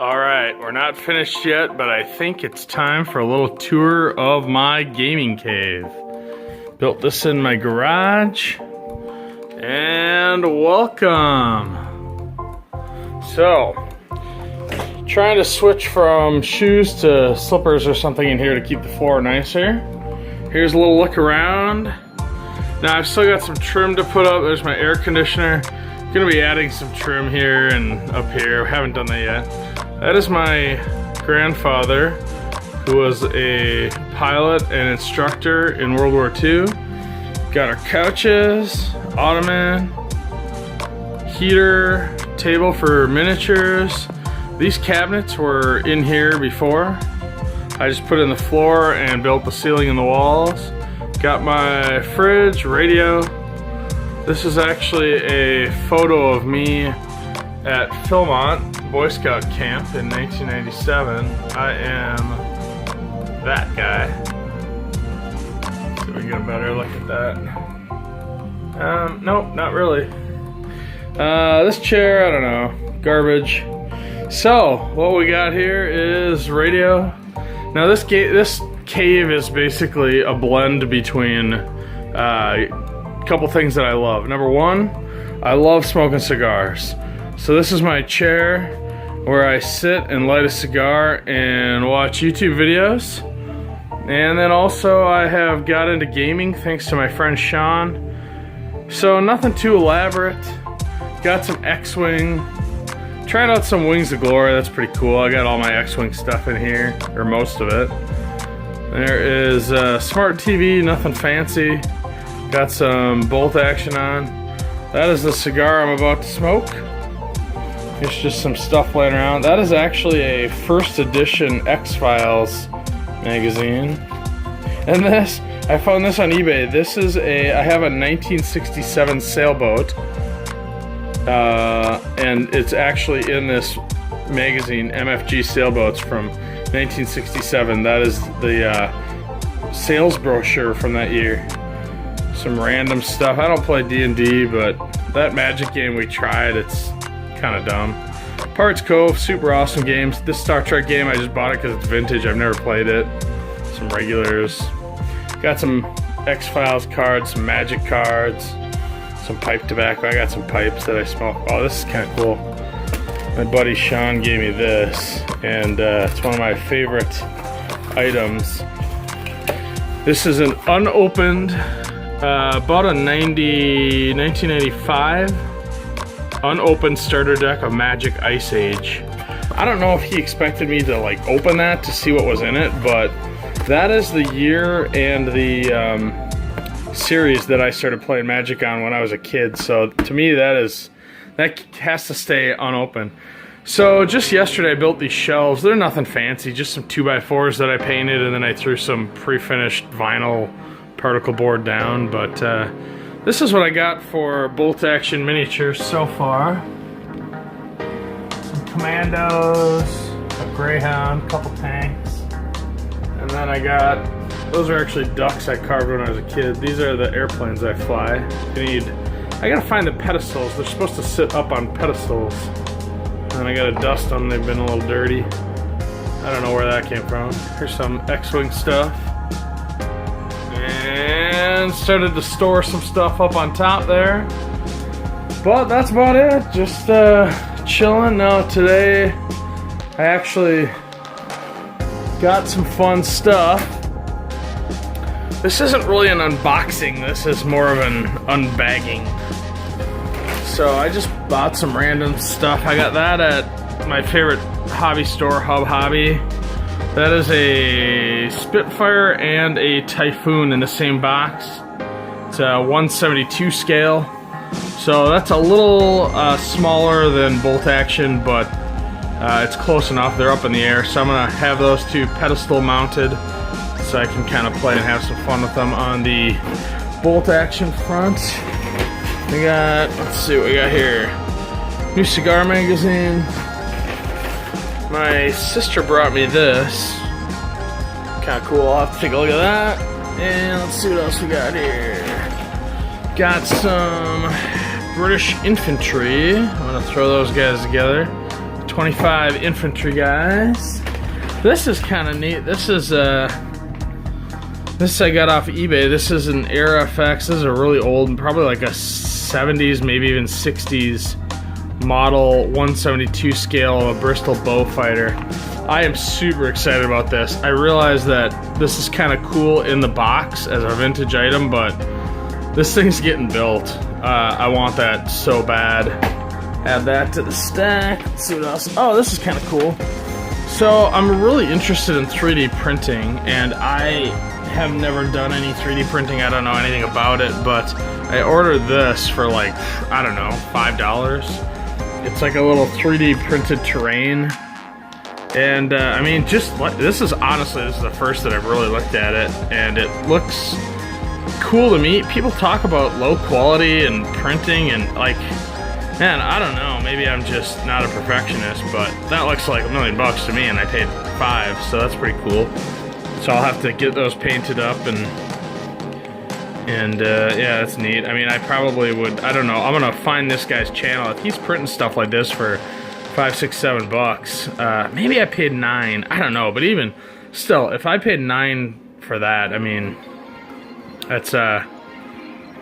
Alright, we're not finished yet, but I think it's time for a little tour of my gaming cave. Built this in my garage, and welcome! So, trying to switch from shoes to slippers or something in here to keep the floor nicer. Here's a little look around. Now I've still got some trim to put up. There's my air conditioner. Gonna be adding some trim here and up here. Haven't done that yet. That is my grandfather, who was a pilot and instructor in World War II. Got our couches, ottoman, heater, table for miniatures. These cabinets were in here before. I just put in the floor and built the ceiling and the walls. Got my fridge, radio. This is actually a photo of me at Philmont Boy Scout camp in 1997. I am that guy. So we get a better look at that. Nope, not really. This chair, I don't know, garbage. So what we got here is radio. Now this cave is basically a blend between a couple things that I love. Number one, I love smoking cigars. So this is my chair where I sit and light a cigar and watch YouTube videos. And then also I have got into gaming thanks to my friend Sean. So nothing too elaborate. Got some X-Wing. Tried out some Wings of Glory, that's pretty cool. I got all my X-Wing stuff in here, or most of it. There is a smart TV, nothing fancy. Got some bolt action on. That is the cigar I'm about to smoke. It's just some stuff laying around. That is actually a first edition X-Files magazine. And this, I found this on eBay. This is I have a 1967 sailboat. And it's actually in this magazine, MFG Sailboats from 1967. That is the sales brochure from that year. Some random stuff. I don't play D&D, but that Magic game we tried, it's kind of dumb. Parts Cove, super awesome games. This Star Trek game, I just bought it because it's vintage. I've never played it. Some regulars. Got some X-Files cards, some Magic cards, some pipe tobacco. I got some pipes that I smoke. Oh, this is kind of cool. My buddy Sean gave me this, and it's one of my favorite items. This is an unopened, bought a 1995 unopened starter deck of Magic Ice Age. I don't know if he expected me to like open that to see what was in it, but that is the year and the series that I started playing Magic on when I was a kid. So to me that has to stay unopened. So just yesterday I built these shelves. They're nothing fancy, just some 2x4s that I painted, and then I threw some pre-finished vinyl particle board down. But this is what I got for bolt action miniatures so far. Some Commandos, a Greyhound, a couple tanks, and then I got, those are actually ducks I carved when I was a kid. These are the airplanes I fly. I gotta find the pedestals. They're supposed to sit up on pedestals. And I gotta dust them, they've been a little dirty. I don't know where that came from. Here's some X-Wing stuff. And started to store some stuff up on top there. But that's about it. Just chilling. Now today I actually got some fun stuff. This isn't really an unboxing, this is more of an unbagging. So I just bought some random stuff. I got that at my favorite hobby store, Hub Hobby. That is a Spitfire and a Typhoon in the same box. It's a 1/72 scale. So that's a little smaller than bolt action, but it's close enough. They're up in the air. So I'm gonna have those two pedestal mounted so I can kind of play and have some fun with them on the bolt action front. We got, let's see what we got here. New cigar magazine. My sister brought me this. Kind of cool. I'll have to take a look at that. And let's see what else we got here. Got some British infantry. I'm gonna throw those guys together. 25 infantry guys. This is kind of neat. This I got off eBay. This is an Air FX. This is a really old, probably like a 70s, maybe even 60s model 172 scale of a Bristol bow fighter. I am super excited about this. I realize that this is kind of cool in the box as a vintage item, but this thing's getting built. I want that so bad. Add that to the stack. Let's see what else. Oh, this is kind of cool. So I'm really interested in 3D printing, and I have never done any 3D printing. I don't know anything about it, but I ordered this for like, I don't know, $5. It's like a little 3D printed terrain. And I mean, this is the first that I've really looked at it, and it looks cool to me. People talk about low quality and printing, and like, man, I don't know, maybe I'm just not a perfectionist, but that looks like $1 million to me, and I paid $5, so that's pretty cool. So I'll have to get those painted up, and yeah, that's neat. I mean, I probably would, I don't know, I'm gonna find this guy's channel. If he's printing stuff like this for $5, $6, $7, maybe I paid $9, I don't know, but even still, if I paid $9 for that, I mean, that's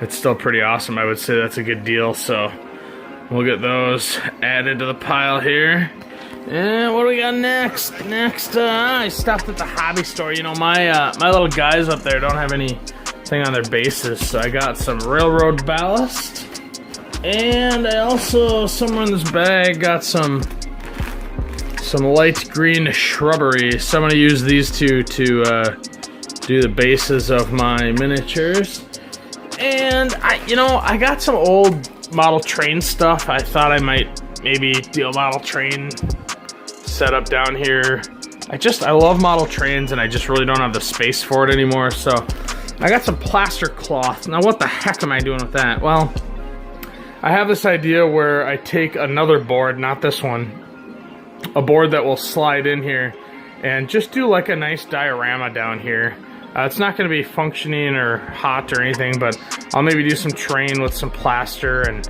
it's still pretty awesome. I would say that's a good deal, so we'll get those added to the pile here. And what do we got next? I stopped at the hobby store. You know, my little guys up there don't have anything on their bases, so I got some railroad ballast. And I also, somewhere in this bag, got some light green shrubbery. So I'm gonna use these two to do the bases of my miniatures. And I got some old model train stuff. I thought I might maybe do a model train setup down here. I love model trains, and I just really don't have the space for it anymore. So I got some plaster cloth. Now what the heck am I doing with that? Well, I have this idea where I take another board, not this one, a board that will slide in here, and just do like a nice diorama down here. It's not going to be functioning or hot or anything, but I'll maybe do some terrain with some plaster and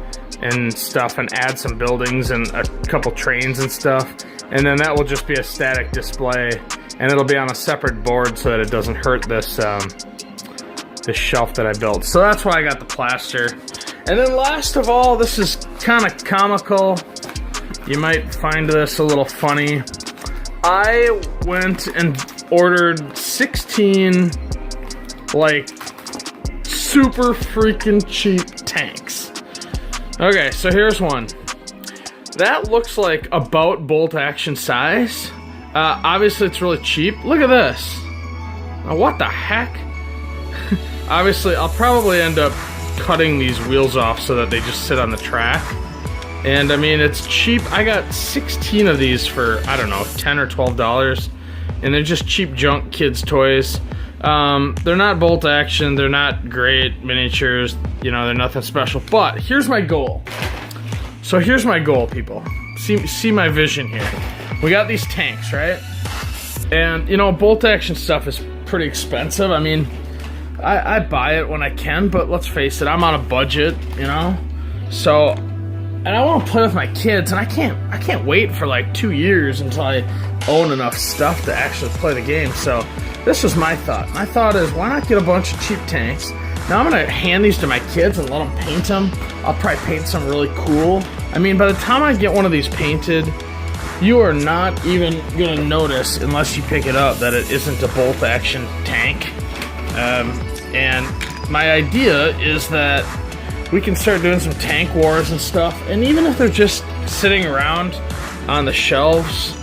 stuff, and add some buildings and a couple trains and stuff, and then that will just be a static display, and it'll be on a separate board so that it doesn't hurt this this shelf that I built. So that's why I got the plaster. And then last of all, this is kind of comical. You might find this a little funny. I went and ordered 16 like super freaking cheap tanks. Okay, so here's one. That looks like about bolt action size. Obviously it's really cheap. Look at this. Now, what the heck? Obviously I'll probably end up cutting these wheels off so that they just sit on the track. And I mean, it's cheap. I got 16 of these for, I don't know, $10 or $12. And they're just cheap junk kids toys. They're not bolt action, they're not great miniatures, you know, they're nothing special. But here's my goal. So here's my goal, people. See my vision here. We got these tanks, right? And you know, bolt action stuff is pretty expensive. I mean, I buy it when I can, but let's face it, I'm on a budget, you know? So, and I want to play with my kids, and I can't wait for like 2 years until I own enough stuff to actually play the game. So this was my thought. My thought is, why not get a bunch of cheap tanks? Now I'm gonna hand these to my kids and let them paint them. I'll probably paint some really cool. I mean, by the time I get one of these painted, you are not even gonna notice, unless you pick it up, that it isn't a bolt action tank. And my idea is that we can start doing some tank wars and stuff, and even if they're just sitting around on the shelves,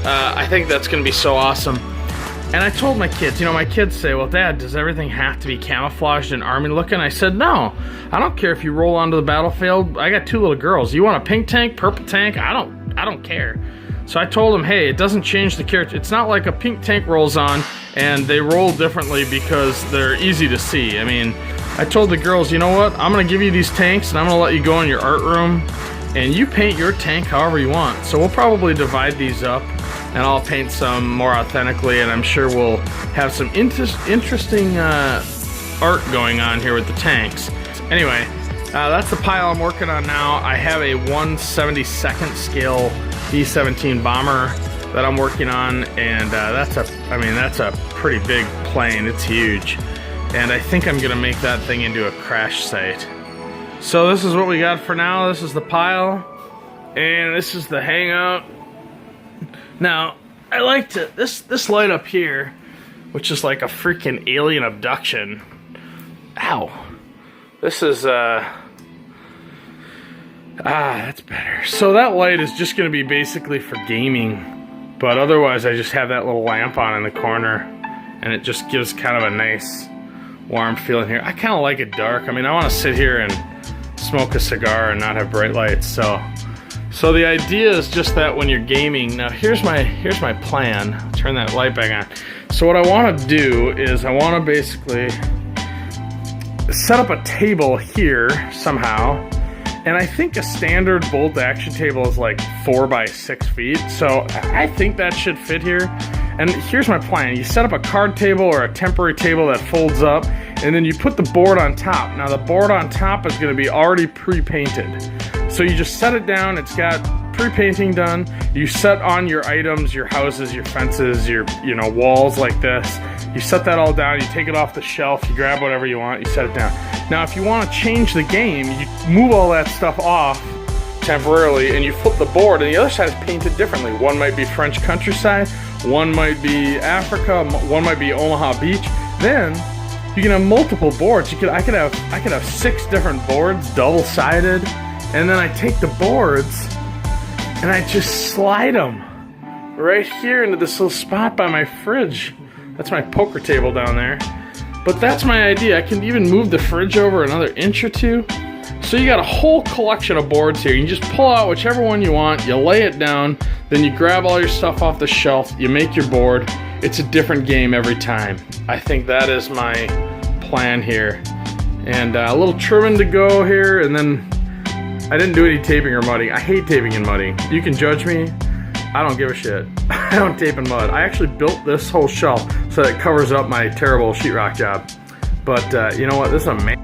I think that's gonna be so awesome. And I told my kids, you know, my kids say, well, Dad, does everything have to be camouflaged and army looking? I said, no, I don't care if you roll onto the battlefield. I got 2 little girls. You want a pink tank, purple tank? I don't care. So I told them, hey, it doesn't change the character. It's not like a pink tank rolls on and they roll differently because they're easy to see. I mean, I told the girls, you know what? I'm gonna give you these tanks and I'm gonna let you go in your art room and you paint your tank however you want. So we'll probably divide these up, and I'll paint some more authentically, and I'm sure we'll have some interesting art going on here with the tanks. Anyway, That's the pile I'm working on now. I have a 1/72nd scale B-17 bomber that I'm working on, and that's a pretty big plane. It's huge, and I think I'm gonna make that thing into a crash site. So this is what we got for now. This is the pile, and this is the hangout. Now I like to this light up here, which is like a freaking alien abduction. Ow! This is that's better. So that light is just going to be basically for gaming, but otherwise I just have that little lamp on in the corner, and it just gives kind of a nice warm feeling here. I kind of like it dark. I mean, I want to sit here and smoke a cigar and not have bright lights. So the idea is just that when you're gaming. Now here's my plan. I'll turn that light back on. So what I want to do is I want to basically set up a table here somehow. And I think a standard bolt action table is like 4 by 6 feet. So I think that should fit here. And here's my plan. You set up a card table or a temporary table that folds up, and then you put the board on top. Now the board on top is going to be already pre-painted. So you just set it down. It's got pre-painting done. You set on your items, your houses, your fences, your walls like this. You set that all down. You take it off the shelf. You grab whatever you want. You set it down. Now if you want to change the game, you move all that stuff off temporarily, and you flip the board, and the other side is painted differently. One might be French countryside, one might be Africa, one might be Omaha Beach. Then you can have multiple boards. I could have 6 different boards, double-sided, and then I take the boards and I just slide them right here into this little spot by my fridge. That's my poker table down there. But that's my idea. I can even move the fridge over another inch or 2. So you got a whole collection of boards here. You just pull out whichever one you want, you lay it down, then you grab all your stuff off the shelf, you make your board. It's a different game every time. I think that is my plan here. And a little trimming to go here, and then I didn't do any taping or mudding. I hate taping and mudding. You can judge me. I don't give a shit. I don't tape and mud. I actually built this whole shelf so that it covers up my terrible sheetrock job. But you know what? This is a man.